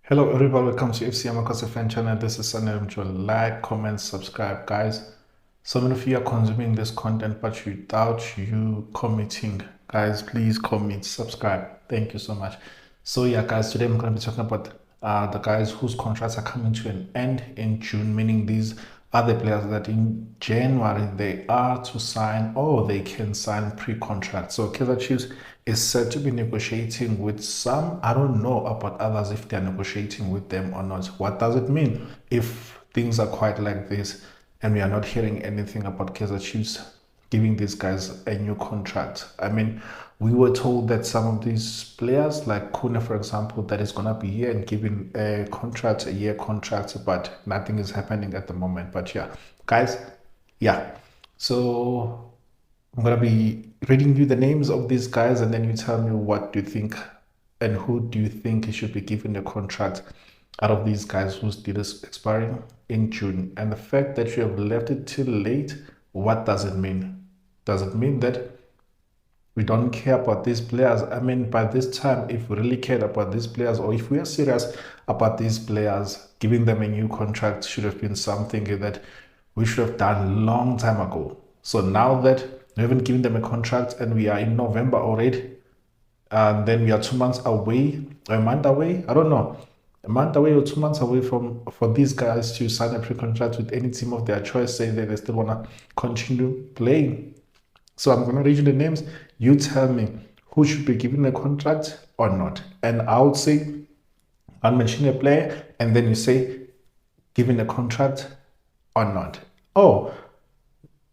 Hello everybody, welcome to FC Amakhosi fan channel. This is Njabulo. Like, comment, subscribe, guys. So many of you are consuming this content, but without you committing, guys, please commit, subscribe. Thank you so much. So yeah, guys, today I'm going to be talking about the guys whose contracts are coming to an end in June, meaning these are the players that in January they are to sign or they can sign pre-contract. So Kaizer Chiefs is said to be negotiating with some. I don't know about others if they're negotiating with them or not. What does it mean if things are quite like this and we are not hearing anything about Kaizer Chiefs giving these guys a new contract? I mean, we were told that some of these players, like Khune, for example, that is going to be here and giving a contract, a year contract, but nothing is happening at the moment. But yeah, guys, yeah. So I'm going to be reading you the names of these guys, and then you tell me what do you think and who do you think should be given a contract out of these guys whose deal is expiring in June. And the fact that you have left it till late, what does it mean? Does it mean that we don't care about these players? I mean, by this time, if we really cared about these players, or if we are serious about these players, giving them a new contract should have been something that we should have done a long time ago. So now that we haven't given them a contract and we are in November already, and then we are 2 months away, a month away, I don't know, a month away or 2 months away from for these guys to sign a pre-contract with any team of their choice, saying that they still want to continue playing. So I'm going to read you the names. You tell me who should be given a contract or not. And I would say, I'll mention a player, and then you say, given a contract or not. Oh,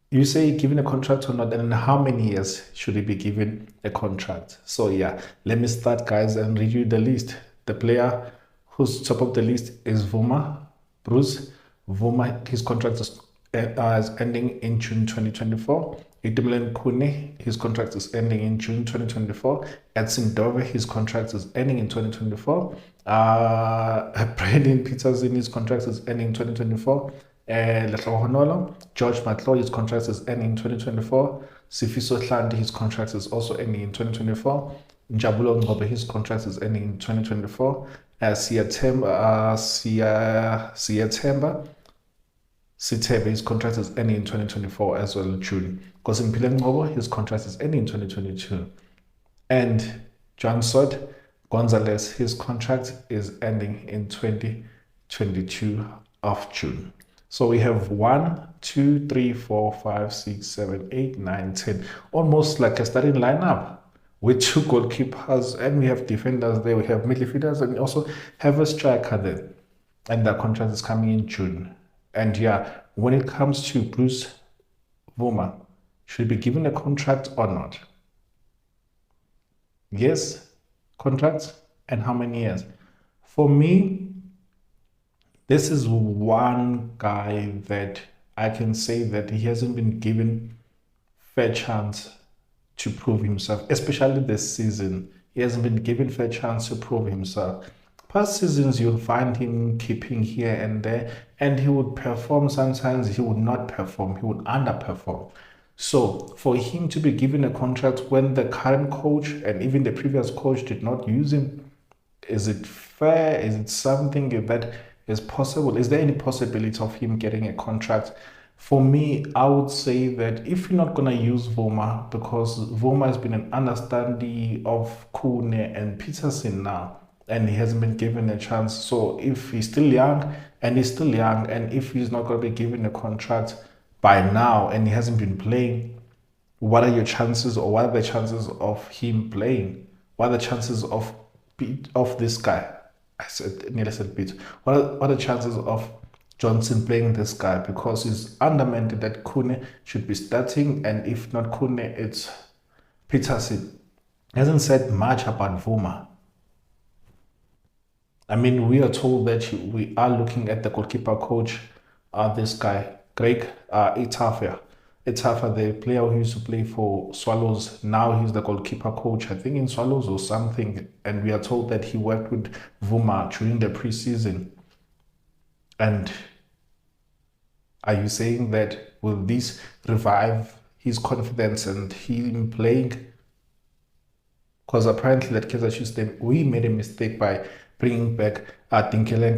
you say given a contract or not, and in how many years should he be given a contract? So yeah, let me start, guys, and read you the list. The player who's top of the list is Bvuma, Bruce. Bvuma, his contract is ending in June 2024. Khune, his contract is ending in June 2024. At Sithebe, his contract is ending in 2024. Petersen, his contract is ending in 2024. George Matlou, his contract is ending in 2024. Hlanti, his contract is also ending in 2024. Njabulo Ngcobo, his contract is ending in 2024. Sithebe, his contract is ending in 2024 as well, June. Nkosingiphile Ngcobo, his contract is ending in 2022. And Gonzalez, his contract is ending in 2022 of June. So we have 1, 2, 3, 4, 5, 6, 7, 8, 9, 10. Almost like a starting lineup with 2 goalkeepers, and we have defenders there, we have midfielders, and we also have a striker there. And the contract is coming in June. And yeah, when it comes to Bruce Bvuma, should he be given a contract or not? Yes, contract, and how many years? For me, this is one guy that I can say that he hasn't been given fair chance to prove himself, especially this season. He hasn't been given fair chance to prove himself. Past seasons, you'll find him keeping here and there, and he would perform. Sometimes he would not perform, he would underperform. So for him to be given a contract when the current coach and even the previous coach did not use him, is it fair? Is it something that is possible? Is there any possibility of him getting a contract? For me, I would say that if you're not going to use Bvuma, because Bvuma has been an understudy of Khune and Petersen now, and he hasn't been given a chance. So if he's still young, and if he's not going to be given a contract by now and he hasn't been playing, what are your chances, or what are the chances of him playing? What are the chances of this guy? Nearly said Pete. What are the chances of Johnson playing this guy? Because it's fundamental that Khune should be starting, and if not Khune, it's Petersen. He hasn't said much about Bvuma. I mean, we are told that we are looking at the goalkeeper coach, this guy, Greg Itafa, the player who used to play for Swallows. Now he's the goalkeeper coach, I think in Swallows or something. And we are told that he worked with Bvuma during the preseason. And are you saying that will this revive his confidence and him playing? Because apparently that Kaizer Chiefs, we made a mistake by bringing back Dinkeleng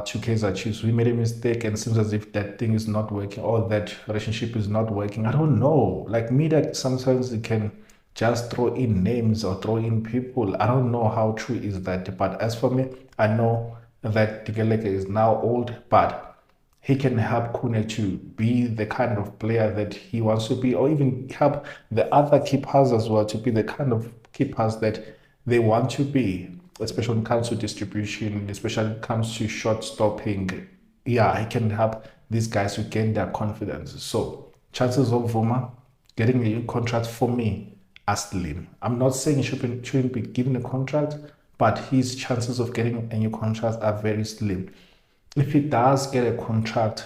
to Kaizer Chiefs. We made a mistake and it seems as if that thing is not working or that relationship is not working. I don't know. Like me, that sometimes it can just throw in names or throw in people. I don't know how true is that. But as for me, I know that Dinkeleng is now old, but he can help Khune to be the kind of player that he wants to be, or even help the other keepers as well to be the kind of keepers that they want to be, especially when it comes to distribution, especially when it comes to shot stopping. Yeah, he can help these guys to gain their confidence. So chances of Bvuma getting a new contract for me are slim. I'm not saying he shouldn't be given a contract, but his chances of getting a new contract are very slim. If he does get a contract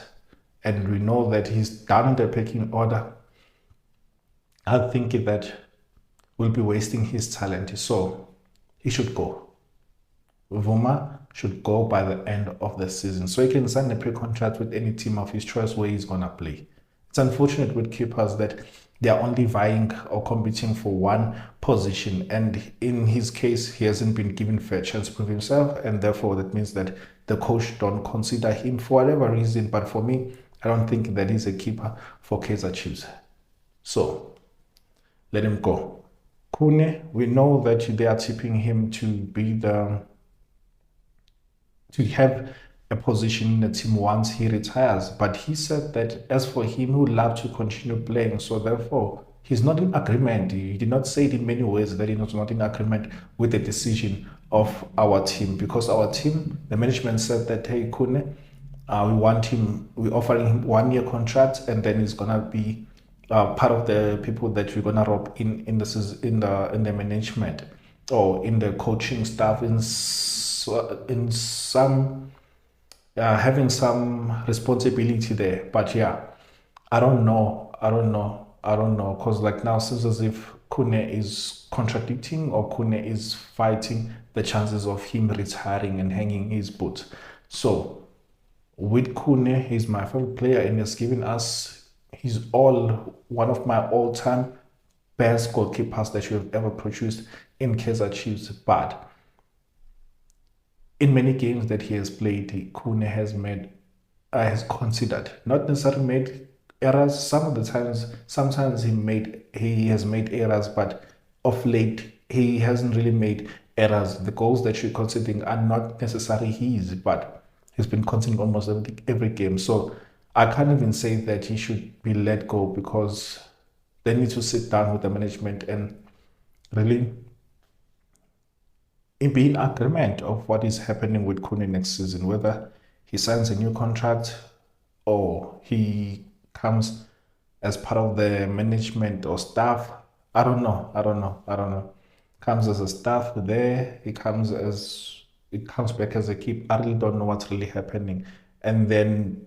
and we know that he's down the pecking order, I think that we'll be wasting his talent. So he should go. Bvuma should go by the end of the season. So he can sign a pre-contract with any team of his choice where he's going to play. It's unfortunate with keepers that they are only vying or competing for one position. And in his case, he hasn't been given fair chance to prove himself. And therefore, that means that the coach don't consider him for whatever reason. But for me, I don't think that he's a keeper for Kaizer Chiefs. So let him go. Khune, we know that they are tipping him to be to have a position in the team once he retires. But he said that as for him, he would love to continue playing. So therefore, he's not in agreement. He did not say it in many ways that he was not in agreement with the decision of our team, because our team, the management said that, hey, Khune, we're offering him 1 year contract, and then he's gonna be part of the people that we're gonna rob in the management or in the coaching staff in some having some responsibility there. But yeah, I don't know, because like now it seems as if Khune is contradicting, or Khune is fighting the chances of him retiring and hanging his boots. So with Khune, he's my favorite player and he's given us, he's one of my all-time best goalkeepers that you have ever produced in Kaizer Chiefs. But in many games that he has played, Khune has considered, not necessarily made errors. Sometimes he has made errors, but of late he hasn't really made errors. The goals that you're considering are not necessarily his, but he's been conceding almost every game. So I can't even say that he should be let go, because they need to sit down with the management and really be in agreement of what is happening with Khune next season, whether he signs a new contract or he comes as part of the management or staff. I don't know. Comes as a staff there, it comes back as a keep. I really don't know what's really happening. And then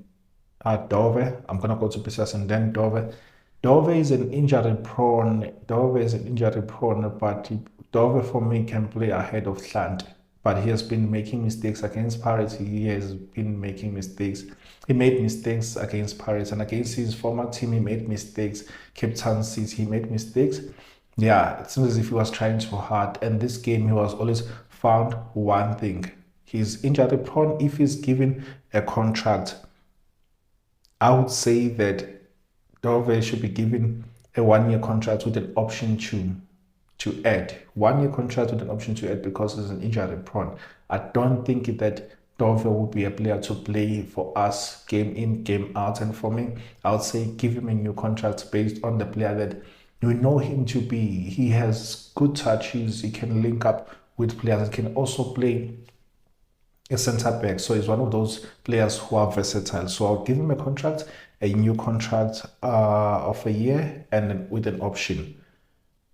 Dove, I'm gonna go to Petersen, then Dove. Dove is an injury prone. But Dove for me can play ahead of Hlanti. But he has been making mistakes against Pirates. He has been making mistakes. He made mistakes against Pirates, and against his former team, he made mistakes. Cape Town City, he made mistakes. Yeah, it seems as if he was trying too hard. And this game, he was always found one thing. He's injury prone. If he's given a contract, I would say that Dove should be given a 1 year contract with an option to add. 1 year contract with an option to add, because he's an injury prone. I don't think that Dove would be a player to play for us game in, game out. And for me, I would say give him a new contract based on the player that we know him to be. He has good touches, he can link up with players, he can also play a center back. So he's one of those players who are versatile. So I'll give him a new contract of a year and with an option.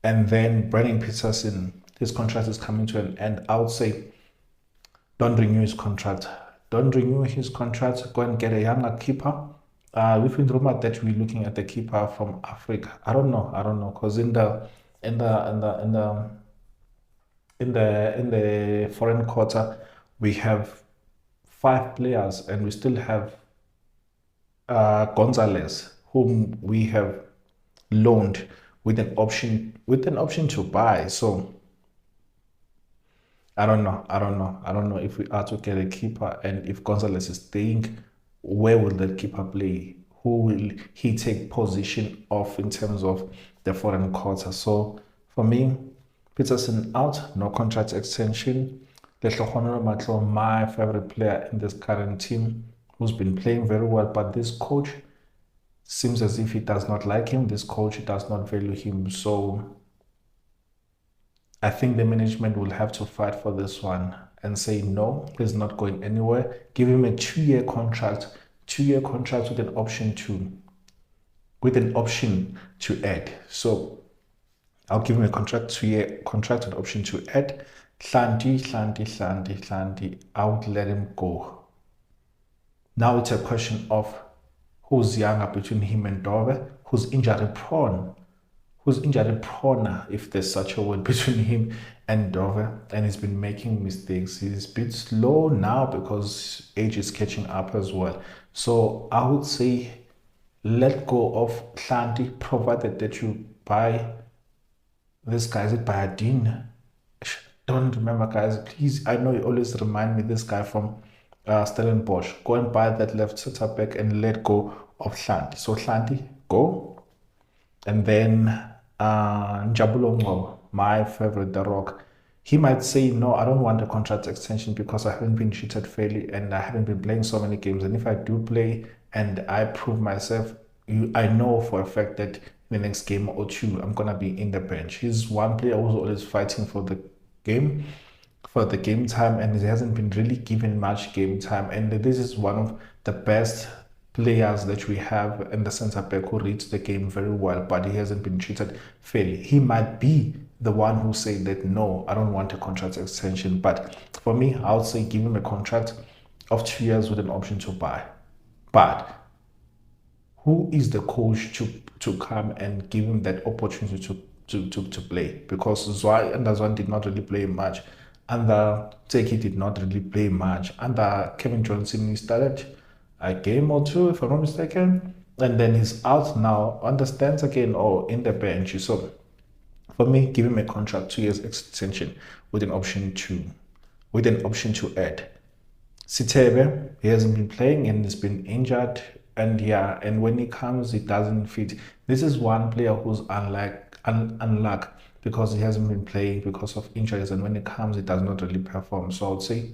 And then Brandon Petersen, his contract is coming to an end. I would say don't renew his contract. Don't renew his contract. Go and get a younger keeper. We've been rumored that we're looking at the keeper from Africa. I don't know, because in the foreign quarter we have 5 players, and we still have Gonzalez, whom we have loaned with an option to buy. So I don't know. I don't know. I don't know if we are to get a keeper and if Gonzalez is staying, where will that keeper play? Who will he take position of in terms of the foreign quarter? So for me, Petersen out, no contract extension. Matlou, my favorite player in this current team, who's been playing very well, but this coach seems as if he does not like him. This coach does not value him. So I think the management will have to fight for this one and say no, he's not going anywhere. Give him a 2-year contract, 2-year contract with an option to add. So I'll give him a contract, 2-year contract, an option to add. Hlanti. I would let him go. Now it's a question of who's younger between him and Dove, who's injury prone, if there's such a word, between him and Dove, and he's been making mistakes. He's a bit slow now because age is catching up as well. So I would say let go of Hlanti, provided that you buy this guy. Is it Bayadine? Don't remember, guys. Please, I know you always remind me this guy from Stellenbosch. Go and buy that left center back and let go of Hlanti. So Hlanti, go. And then Njabulo Ngcobo, my favorite, The Rock. He might say, no, I don't want a contract extension because I haven't been treated fairly and I haven't been playing so many games. And if I do play and I prove myself, I know for a fact that in the next game or two, I'm going to be in the bench. He's one player who's always fighting for the game time, and he hasn't been really given much game time. And this is one of the best players that we have in the center back who reads the game very well, but he hasn't been treated fairly. He might be the one who said that no, I don't want a contract extension. But for me, I would say give him a contract of 2 years with an option to buy. But who is the coach to come and give him that opportunity to play? Because Zwan did not really play much. Under Teki did not really play much. Under Kevin Johnson, he started a game or two, if I'm not mistaken. And then he's out now on the stands again or in the bench. So for me, give him a contract, 2 years extension with an option to add. Sithebe, he hasn't been playing and he's been injured. And when he comes, it doesn't fit. This is one player who's unlucky because he hasn't been playing because of injuries, and when it comes, it does not really perform. So I would say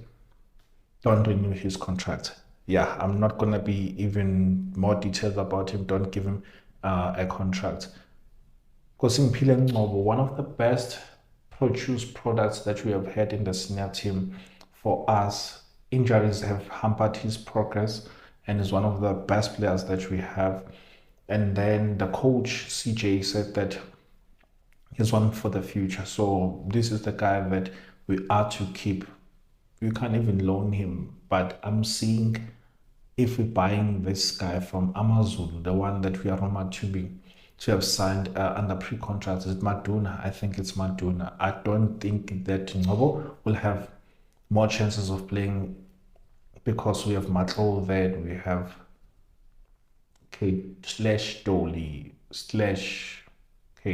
don't renew his contract. Yeah, I'm not gonna be even more detailed about him. Don't give him a contract. Nkosingiphile Ngcobo, one of the best products that we have had in the senior team. For us, injuries have hampered his progress, and is one of the best players that we have. And then the coach CJ said that he's one for the future. So this is the guy that we are to keep. We can't even loan him, but I'm seeing if we're buying this guy from Amazon, the one that we are rumored to have signed under pre-contract, is Maduna. I think it's Maduna. I don't think that Ngcobo will have more chances of playing because we have Matlou there, we have slash Dolly slash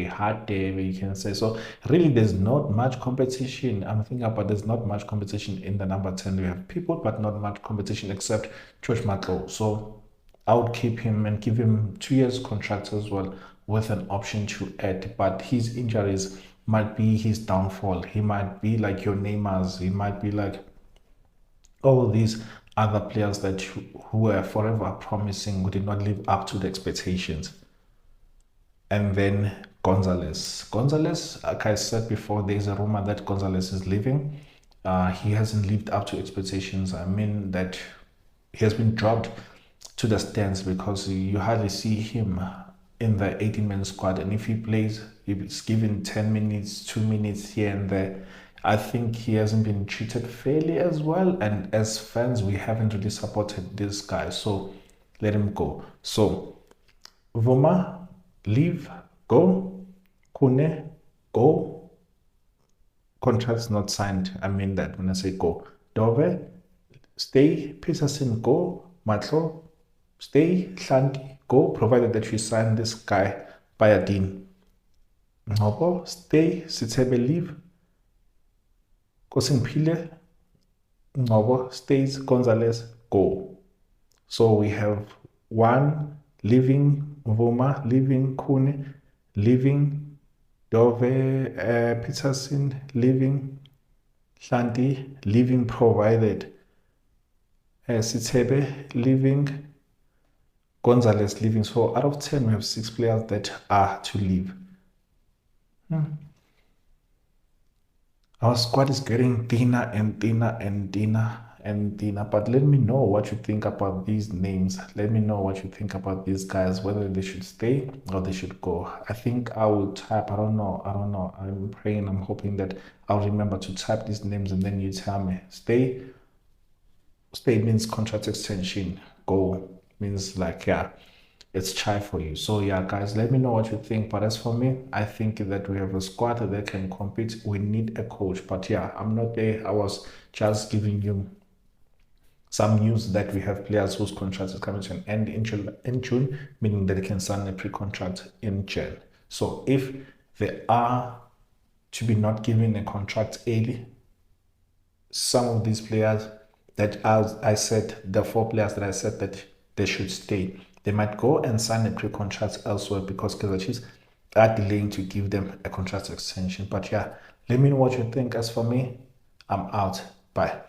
hard day, we can say. So really there's not much competition. I'm thinking about there's not much competition in the number 10. We have people but not much competition except George Matlou. So I would keep him and give him 2 years contract as well with an option to add. But his injuries might be his downfall. He might be like your Neymars. He might be like all these other players that who were forever promising, who did not live up to the expectations. And then Gonzalez, like I said before, there's a rumor that Gonzalez is leaving. He hasn't lived up to expectations. I mean that he has been dropped to the stands because you hardly see him in the 18-man squad. And if he plays, he's given 10 minutes, 2 minutes here and there. I think he hasn't been treated fairly as well. And as fans, we haven't really supported this guy. So let him go. So Bvuma, leave, go. Khune, go. Contracts not signed. I mean that when I say go. Dove, stay. Petersen, go. Matlou, stay. Hlanti, go. Provided that you sign this guy by a dean. Ngcobo, stay. Sithebe, leave. Nkosingiphile Ngcobo stays, Gonzalez go. So we have one leaving Bvuma, leaving Khune, leaving Dove, Petersen, leaving Hlanti, leaving provided Sithebe, leaving Gonzalez, leaving. So out of 10, we have 6 players that are to leave. Our squad is getting thinner and thinner and thinner and thinner. But let me know what you think about these names. Let me know what you think about these guys, whether they should stay or they should go. I think I will type. I don't know. I'm praying. I'm hoping that I'll remember to type these names and then you tell me. Stay. Stay means contract extension. Go means like, yeah, it's chai for you. So yeah, guys, let me know what you think. But as for me, I think that we have a squad that can compete. We need a coach. But yeah, I'm not there. I was just giving you some news that we have players whose contract is coming to an end in June, meaning that they can sign a pre-contract in Jan. So if they are to be not given a contract early, some of these players that, as I said, the 4 players that I said that they should stay, they might go and sign a pre-contract elsewhere because Kaizer Chiefs are delaying to give them a contract extension. But yeah, let me know what you think. As for me, I'm out. Bye.